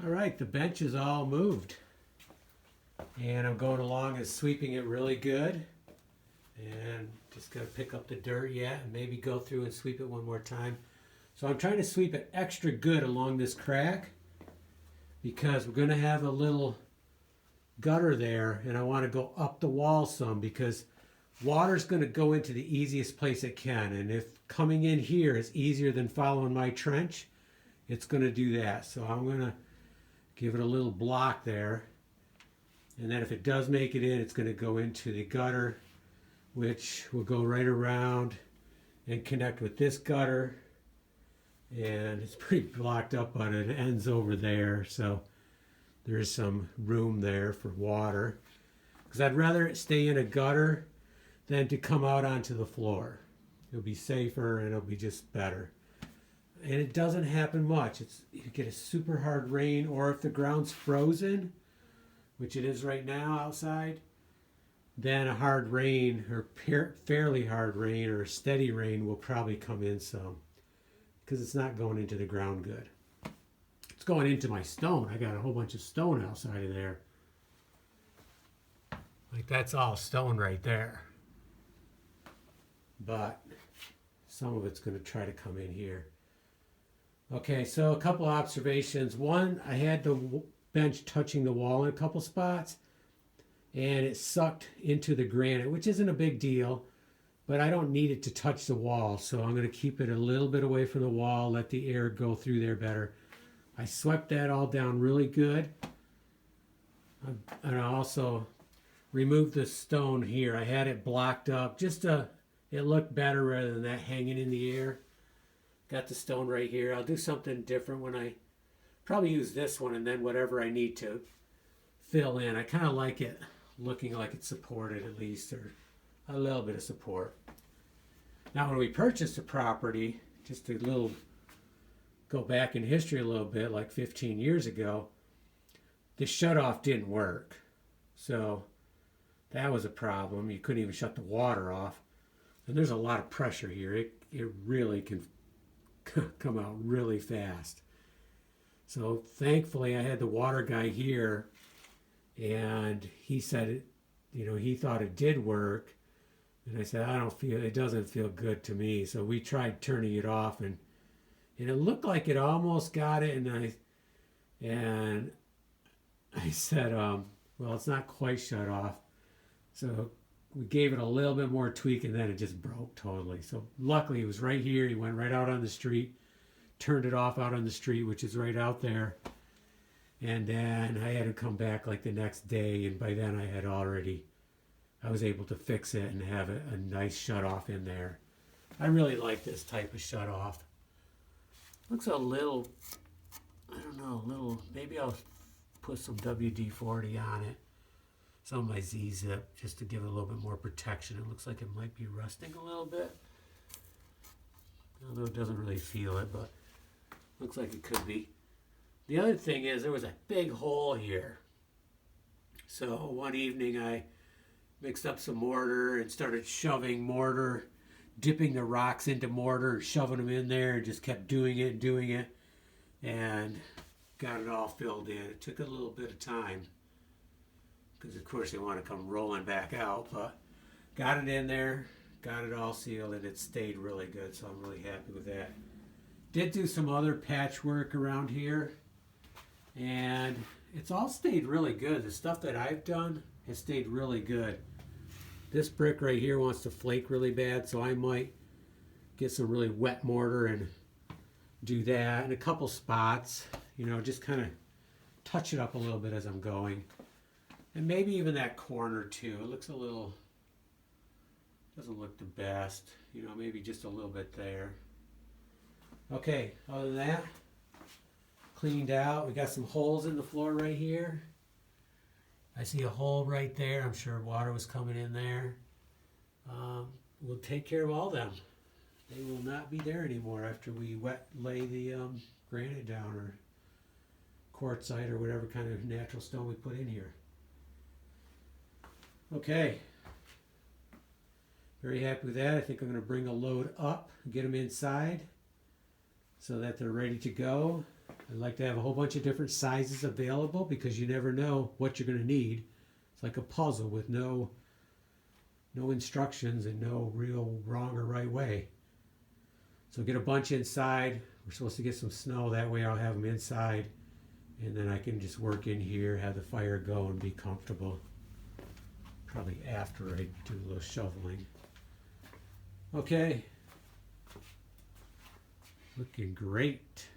All right, the bench is all moved. And I'm going along and sweeping it really good. And just got to pick up the dirt yet and maybe go through and sweep it one more time. So I'm trying to sweep it extra good along this crack because we're going to have a little gutter there, and I want to go up the wall some because water's going to go into the easiest place it can. And if coming in here is easier than following my trench, it's going to do that. So I'm going to give it a little block there. And then if it does make it in, it's going to go into the gutter, which will go right around and connect with this gutter. And it's pretty blocked up, but it ends over there. So there's some room there for water. Because I'd rather it stay in a gutter than to come out onto the floor. It'll be safer and it'll be just better. And it doesn't happen much. You get a super hard rain, or if the ground's frozen, which it is right now outside, then a hard rain or fairly hard rain or steady rain will probably come in some because it's not going into the ground good. It's going into my stone. I got a whole bunch of stone outside of there. Like that's all stone right there. But some of it's going to try to come in here. Okay, so a couple observations. One, I had the bench touching the wall in a couple spots, and it sucked into the granite, which isn't a big deal, but I don't need it to touch the wall, so I'm going to keep it a little bit away from the wall, let the air go through there better. I swept that all down really good, and I also removed the stone here. I had it blocked up just to it looked better rather than that hanging in the air. Got the stone right here. I'll do something different when I probably use this one and then whatever I need to fill in. I kind of like it looking like it's supported at least, or a little bit of support. Now when we purchased the property, just a little go back in history a little bit, like 15 years ago, the shutoff didn't work. So that was a problem. You couldn't even shut the water off. And there's a lot of pressure here. It really can come out really fast. So thankfully I had the water guy here, and he said he thought it did work. And I said, it doesn't feel good to me. So we tried turning it off, and it looked like it almost got it. And I said, well, it's not quite shut off. So we gave it a little bit more tweak, and then it just broke totally. So luckily he was right here. He went right out on the street, turned it off out on the street, which is right out there. And then I had to come back like the next day, and by then I was able to fix it and have a nice shut off in there. I really like this type of shut off. Looks a little, I don't know, maybe I'll put some WD-40 on it. Some of my Z-Zip, just to give it a little bit more protection. It looks like it might be rusting a little bit. Although it doesn't really feel it, but looks like it could be. The other thing is there was a big hole here. So one evening I mixed up some mortar and started shoving mortar, dipping the rocks into mortar, shoving them in there, and just kept doing it, and got it all filled in. It took a little bit of time, because of course they want to come rolling back out, but got it in there, got it all sealed, and it stayed really good, so I'm really happy with that. Did do some other patchwork around here, and it's all stayed really good. The stuff that I've done has stayed really good. This brick right here wants to flake really bad, so I might get some really wet mortar and do that in a couple spots, just kind of touch it up a little bit as I'm going. And maybe even that corner too. It looks doesn't look the best. Maybe just a little bit there. Okay, other than that, cleaned out. We got some holes in the floor right here. I see a hole right there. I'm sure water was coming in there. We'll take care of all them. They will not be there anymore after we lay the granite down, or quartzite, or whatever kind of natural stone we put in here. Okay, very happy with that. I think I'm going to bring a load up, get them inside so that they're ready to go. I like to have a whole bunch of different sizes available because you never know what you're going to need. It's like a puzzle with no instructions and no real wrong or right way. So get a bunch inside. We're supposed to get some snow, that way I'll have them inside, and then I can just work in here, have the fire go, and be comfortable. Probably after I do a little shoveling. Okay. Looking great.